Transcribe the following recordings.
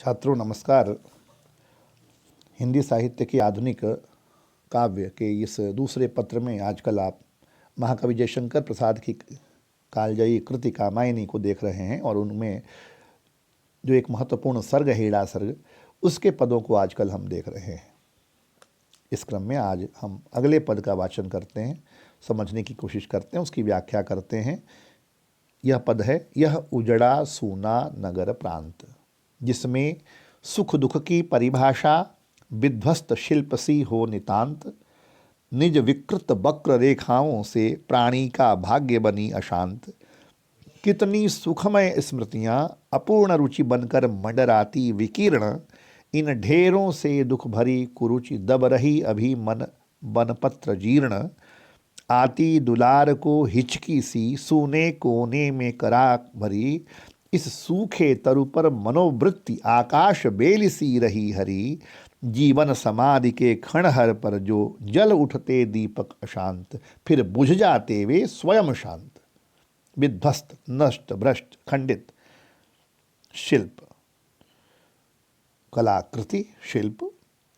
छात्रों नमस्कार। हिंदी साहित्य के आधुनिक काव्य के इस दूसरे पत्र में आजकल आप महाकवि जयशंकर प्रसाद की कालजयी कृति कामायनी को देख रहे हैं और उनमें जो एक महत्वपूर्ण सर्ग है ईड़ा सर्ग, उसके पदों को आजकल हम देख रहे हैं। इस क्रम में आज हम अगले पद का वाचन करते हैं, समझने की कोशिश करते हैं, उसकी व्याख्या करते हैं। यह पद है, यह उजड़ा सूना नगर प्रांत, जिसमें सुख दुख की परिभाषा विध्वस्त शिल्प सी हो नितांत, निज विकृत वक्र रेखाओं से प्राणी का भाग्य बनी अशांत। कितनी सुखमय स्मृतियां अपूर्ण रुचि बनकर मंडराती विकीर्ण, इन ढेरों से दुख भरी कुरुचि दब रही अभी मन बनपत्र जीर्ण। आती दुलार को हिचकी सी सूने कोने में करा भरी, इस सूखे तरु पर मनोवृत्ति आकाश बेल सी रही हरी। जीवन समाधि के क्षणहर पर जो जल उठते दीपक अशांत, फिर बुझ जाते वे स्वयं शांत। विध्वस्त नष्ट भ्रष्ट खंडित शिल्प, कलाकृति शिल्प,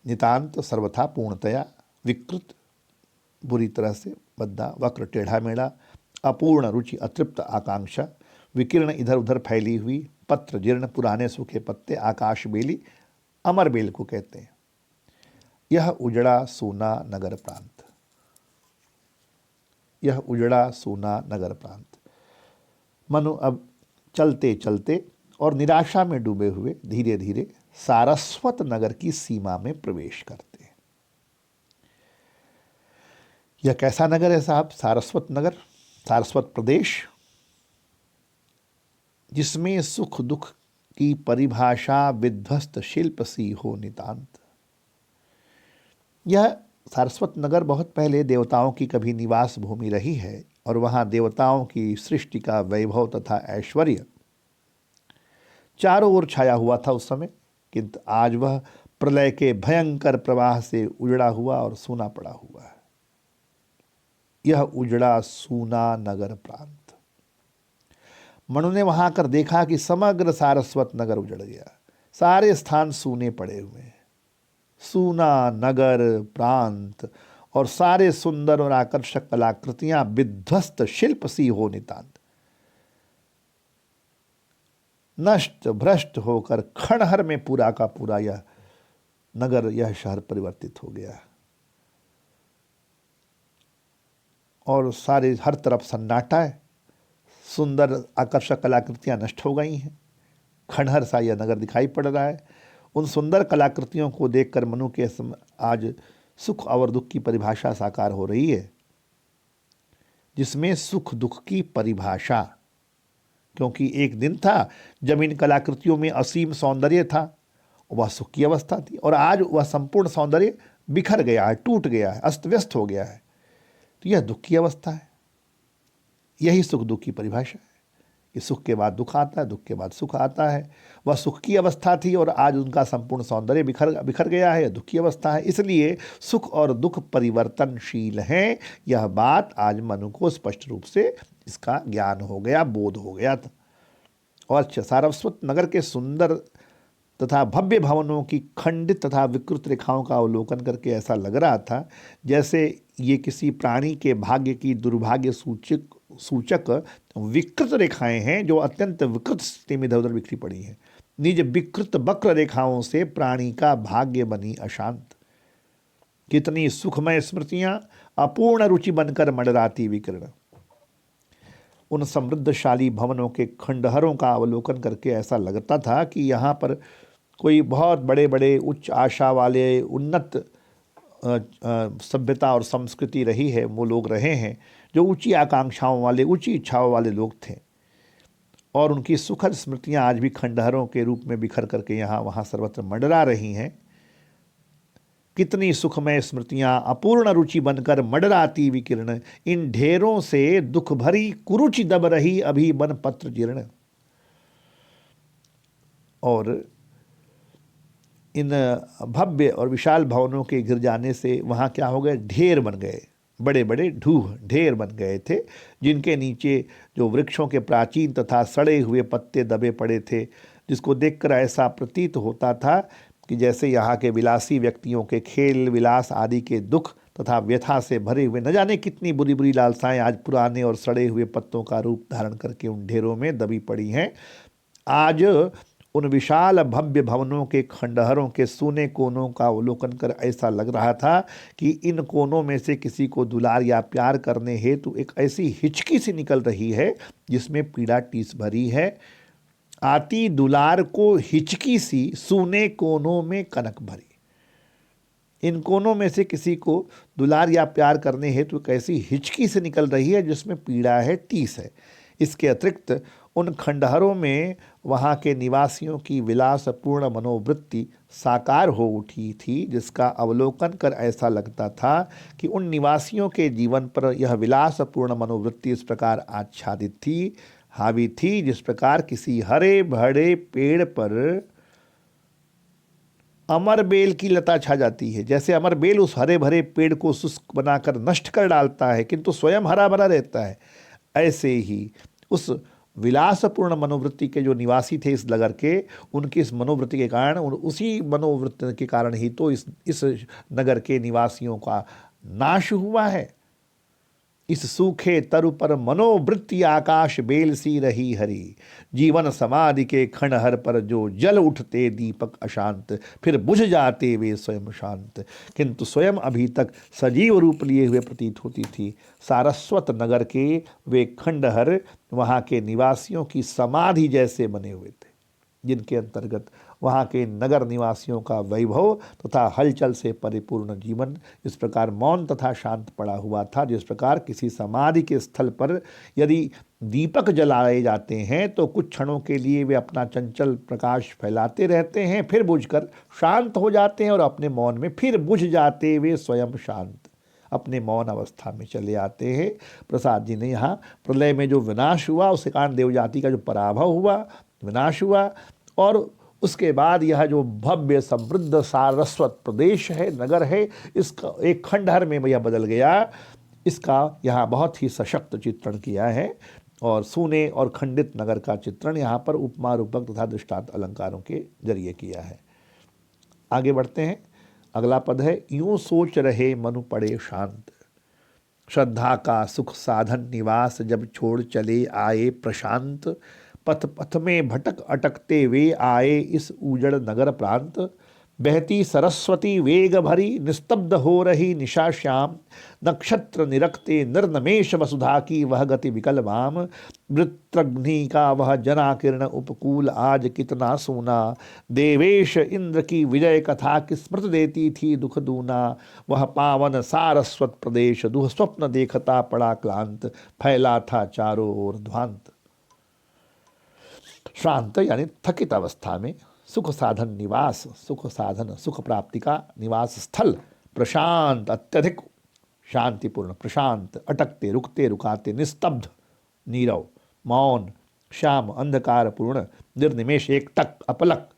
नितांत सर्वथा पूर्णतया विकृत बुरी तरह से बद्दा वक्र टेढ़ा मेढ़ा, अपूर्ण रुचि अतृप्त आकांक्षा, विकिरण इधर उधर फैली हुई, पत्र जीर्ण पुराने सूखे पत्ते, आकाश बेली, अमर बेल को कहते हैं। यह उजड़ा सूना नगर प्रांत, यह उजड़ा सूना नगर प्रांत। मनु अब चलते चलते और निराशा में डूबे हुए धीरे धीरे सारस्वत नगर की सीमा में प्रवेश करते हैं। यह कैसा नगर है साहब? सारस्वत नगर, सारस्वत प्रदेश, जिसमें सुख दुख की परिभाषा विध्वस्त शिल्प सी हो नितांत। यह सारस्वत नगर बहुत पहले देवताओं की कभी निवास भूमि रही है और वहाँ देवताओं की सृष्टि का वैभव तथा ऐश्वर्य चारों ओर छाया हुआ था उस समय, किंतु आज वह प्रलय के भयंकर प्रवाह से उजड़ा हुआ और सूना पड़ा हुआ है। यह उजड़ा सूना नगर प्रांत। मनु ने वहां कर देखा कि समग्र सारस्वत नगर उजड़ गया, सारे स्थान सूने पड़े हुए हैं। सूना नगर प्रांत और सारे सुंदर और आकर्षक कलाकृतियां विध्वस्त शिल्प सी हो नितांत, नष्ट भ्रष्ट होकर क्षणभर में पूरा का पूरा यह नगर, यह शहर परिवर्तित हो गया और सारे हर तरफ सन्नाटा है। सुंदर आकर्षक कलाकृतियां नष्ट हो गई हैं, खंडहर सा यह नगर दिखाई पड़ रहा है। उन सुंदर कलाकृतियों को देखकर मनु के आज सुख और दुख की परिभाषा साकार हो रही है, जिसमें सुख दुख की परिभाषा, क्योंकि एक दिन था जब इन कलाकृतियों में असीम सौंदर्य था, वह सुख की अवस्था थी, और आज वह संपूर्ण सौंदर्य बिखर गया है, टूट गया है, अस्त व्यस्त हो गया है, तो यह दुख की अवस्था है। यही सुख दुख की परिभाषा है कि सुख के बाद दुख आता है, दुख के बाद सुख आता है। वह सुख की अवस्था थी और आज उनका संपूर्ण सौंदर्य बिखर गया है, दुख की अवस्था है। इसलिए सुख और दुख परिवर्तनशील हैं। यह बात आज मनु को स्पष्ट रूप से इसका ज्ञान हो गया, बोध हो गया था। और सारस्वत नगर के सुंदर तथा भव्य भवनों की खंडित तथा विकृत रेखाओं का अवलोकन करके ऐसा लग रहा था जैसे ये किसी प्राणी के भाग्य की दुर्भाग्य सूचक विकृत रेखाएं हैं, जो अत्यंत विकृत स्थिति में इधर उधर बिखरी पड़ी हैं। निज विकृत वक्र रेखाओं से प्राणी का भाग्य बनी अशांत। कितनी सुखमय स्मृतियां अपूर्ण रुचि बनकर मंडराती विकीर्ण। उन समृद्धशाली भवनों के खंडहरों का अवलोकन करके ऐसा लगता था कि यहाँ पर कोई बहुत बड़े बड़े उच्च आशा वाले उन्नत सभ्यता और संस्कृति रही है, वो लोग रहे हैं जो ऊंची आकांक्षाओं वाले, ऊंची इच्छाओं वाले लोग थे, और उनकी सुखद स्मृतियां आज भी खंडहरों के रूप में बिखर करके यहाँ वहाँ सर्वत्र मंडरा रही हैं। कितनी सुखमय स्मृतियां अपूर्ण रुचि बनकर मंडराती विकीर्ण, इन ढेरों से दुख भरी कुरुचि दब रही अभी बन पत्र जीर्ण। और इन भव्य और विशाल भवनों के गिर जाने से वहाँ क्या हो गए, ढेर बन गए, बड़े बड़े ढूह ढेर बन गए थे, जिनके नीचे जो वृक्षों के प्राचीन तथा सड़े हुए पत्ते दबे पड़े थे, जिसको देखकर ऐसा प्रतीत होता था कि जैसे यहाँ के विलासी व्यक्तियों के खेल विलास आदि के दुख तथा व्यथा से भरे हुए न जाने कितनी बुरी बुरी लालसाएं आज पुराने और सड़े हुए पत्तों का रूप धारण करके उन ढेरों में दबी पड़ी हैं। आज उन विशाल भव्य भवनों के खंडहरों के सूने कोनों का अवलोकन कर ऐसा लग रहा था कि इन कोनों में से किसी को दुलार या प्यार करने हेतु एक ऐसी हिचकी सी निकल रही है जिसमें पीड़ा टीस भरी है। आती दुलार को हिचकी सी सूने कोनों में कनक भरी। इन कोनों में से किसी को दुलार या प्यार करने हेतु एक ऐसी हिचकी से निकल रही है जिसमें पीड़ा है, टीस है। इसके अतिरिक्त उन खंडहरों में वहाँ के निवासियों की विलासपूर्ण मनोवृत्ति साकार हो उठी थी, जिसका अवलोकन कर ऐसा लगता था कि उन निवासियों के जीवन पर यह विलासपूर्ण मनोवृत्ति इस प्रकार आच्छादित थी, हावी थी, जिस प्रकार किसी हरे भरे पेड़ पर अमर बेल की लता छा जाती है। जैसे अमर बेल उस हरे भरे पेड़ को शुष्क बनाकर नष्ट कर डालता है किंतु स्वयं हरा भरा रहता है, ऐसे ही उस विलासपूर्ण मनोवृत्ति के जो निवासी थे इस नगर के, उनकी इस मनोवृत्ति के कारण, उसी मनोवृत्ति के कारण ही तो इस नगर के निवासियों का नाश हुआ है। इस सूखे तरु पर मनोवृत्ति आकाश बेल सी रही हरी, जीवन समाधि के खंडहर पर जो जल उठते दीपक अशांत, फिर बुझ जाते वे स्वयं शांत। किंतु स्वयं अभी तक सजीव रूप लिए हुए प्रतीत होती थी। सारस्वत नगर के वे खंडहर वहाँ के निवासियों की समाधि जैसे बने हुए थे, जिनके अंतर्गत वहाँ के नगर निवासियों का वैभव तथा हलचल से परिपूर्ण जीवन इस प्रकार मौन तथा शांत पड़ा हुआ था। जिस प्रकार किसी समाधि के स्थल पर यदि दीपक जलाए जाते हैं तो कुछ क्षणों के लिए वे अपना चंचल प्रकाश फैलाते रहते हैं, फिर बुझकर शांत हो जाते हैं और अपने मौन में फिर बुझ जाते वे स्वयं शांत अपने मौन अवस्था में चले आते हैं। प्रसाद जी ने यहाँ प्रलय में जो विनाश हुआ, उसके कारण देव जाति का जो पराभव हुआ, विनाश हुआ, और उसके बाद यह जो भव्य समृद्ध सारस्वत प्रदेश है, नगर है, इसका एक खंडहर में यह बदल गया, इसका यहाँ बहुत ही सशक्त चित्रण किया है। और सूने और खंडित नगर का चित्रण यहाँ पर उपमा रूपक तथा दृष्टांत अलंकारों के जरिए किया है। आगे बढ़ते हैं। अगला पद है, यूं सोच रहे मनु पड़े शांत, श्रद्धा का सुख साधन निवास जब छोड़ चले आए प्रशांत। पथ पथ में भटक अटकते वे आए इस उजड़ नगर प्रांत। बहती सरस्वती वेग भरी निस्तब्ध हो रही निशा श्याम। नक्षत्र निरखते निर्नमेश वसुधा की वह गति विकल वाम। वृत्रग्नि का वह जनाकिर्ण उपकूल आज कितना सूना। देवेश इंद्र की विजय कथा की स्मृति देती थी दुख दूना। वह पावन सारस्वत प्रदेश दुह स्वप्न देखता पड़ा क्लांत। फैला था चारों ओर ध्वांत। श्रांत यानी थकित अवस्था में, सुख साधन निवास, सुख साधन सुख प्राप्ति का निवास स्थल, प्रशांत अत्यधिक शांतिपूर्ण, प्रशांत, अटकते रुकते रुकाते, निस्तब्ध नीरव, मौन, श्याम, अंधकारपूर्ण, निर्निमेष, एक टक, अपलक,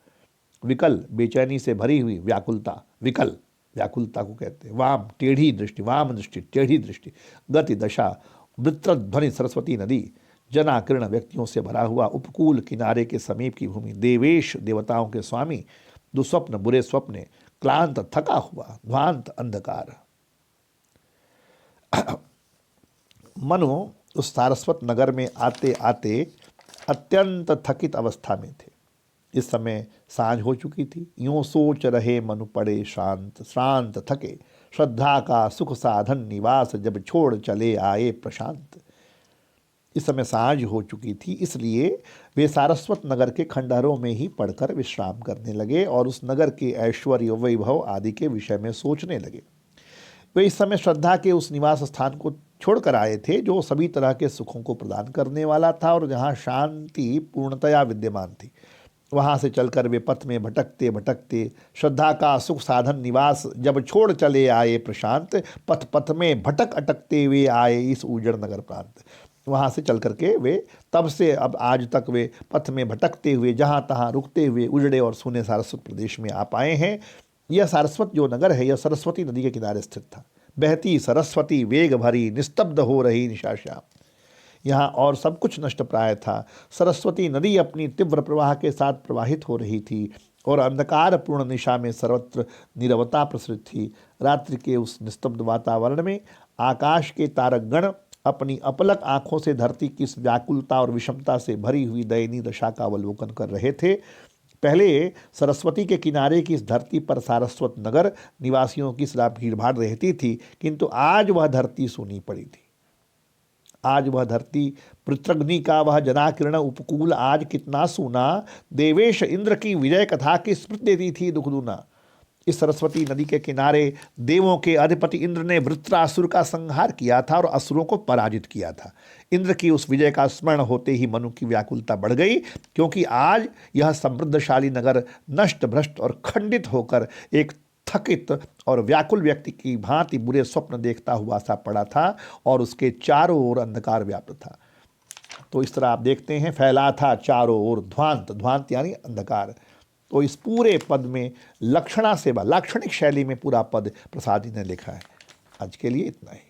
विकल बेचैनी से भरी हुई व्याकुलता, विकल व्याकुलता को कहते हैं। वाम टेढ़ी दृष्टि, वाम दृष्टि, टेढ़ी दृष्टि, गति दशा, वृत्रध्वनि सरस्वती नदी, जनाकीर्ण व्यक्तियों से भरा हुआ उपकूल किनारे के समीप की भूमि, देवेश देवताओं के स्वामी, दुस्वप्न बुरे स्वप्ने, क्लांत थका हुआ, ध्वांत अंधकार। मनु उस सारस्वत नगर में आते आते अत्यंत थकित अवस्था में थे। इस समय सांझ हो चुकी थी। यूं सोच रहे मनु पड़े शांत, श्रांत थके, श्रद्धा का सुख साधन निवास जब छोड़ चले आए प्रशांत। इस समय सांझ हो चुकी थी, इसलिए वे सारस्वत नगर के खंडहरों में ही पढ़कर विश्राम करने लगे और उस नगर के ऐश्वर्य वैभव आदि के विषय में सोचने लगे। वे इस समय श्रद्धा के उस निवास स्थान को छोड़कर आए थे जो सभी तरह के सुखों को प्रदान करने वाला था और जहाँ शांति पूर्णतया विद्यमान थी। वहाँ से चलकर वे पथ में भटकते भटकते श्रद्धा का सुख साधन निवास जब छोड़ चले आए प्रशांत। पथ पथ में भटक अटकते हुए आए इस उजड़ नगर प्रांत। वहाँ से चल करके वे तब से अब आज तक वे पथ में भटकते हुए जहाँ तहाँ रुकते हुए उजड़े और सूने सारस्वत प्रदेश में आ पाए हैं। यह सारस्वत जो नगर है यह सरस्वती नदी के किनारे स्थित था। बहती सरस्वती वेग भरी, निस्तब्ध हो रही निशाशा। यहाँ और सब कुछ नष्ट प्राय था। सरस्वती नदी अपनी तीव्र प्रवाह के साथ प्रवाहित हो रही थी और अंधकार पूर्ण निशा में सर्वत्र नीरवता प्रसरित थी। रात्रि के उस निस्तब्ध वातावरण में आकाश के तारकगण अपनी अपलक आंखों से धरती की इस व्याकुलता और विषमता से भरी हुई दयनीय दशा का अवलोकन कर रहे थे। पहले सरस्वती के किनारे की इस धरती पर सारस्वत नगर निवासियों की सदा भीड़भाड़ रहती थी, किंतु आज वह धरती सूनी पड़ी थी। आज वह धरती पृथ्वी का वह जनाकिरण उपकूल आज कितना सूना, देवेश इंद्र की विजय कथा की स्मृति देती थी दुखदूना। इस सरस्वती नदी के किनारे देवों के अधिपति इंद्र ने वृत्रासुर का संहार किया था और असुरों को पराजित किया था। इंद्र की उस विजय का स्मरण होते ही मनु की व्याकुलता बढ़ गई, क्योंकि आज यह समृद्धशाली नगर नष्ट भ्रष्ट और खंडित होकर एक थकित और व्याकुल व्यक्ति की भांति बुरे स्वप्न देखता हुआ सा पड़ा था और उसके चारों ओर अंधकार व्याप्त था। तो इस तरह आप देखते हैं फैला था चारों ओर ध्वांत, ध्वांत यानी अंधकार। तो इस पूरे पद में लक्षणा सेवा, लाक्षणिक शैली में पूरा पद प्रसाद जी ने लिखा है। आज के लिए इतना ही।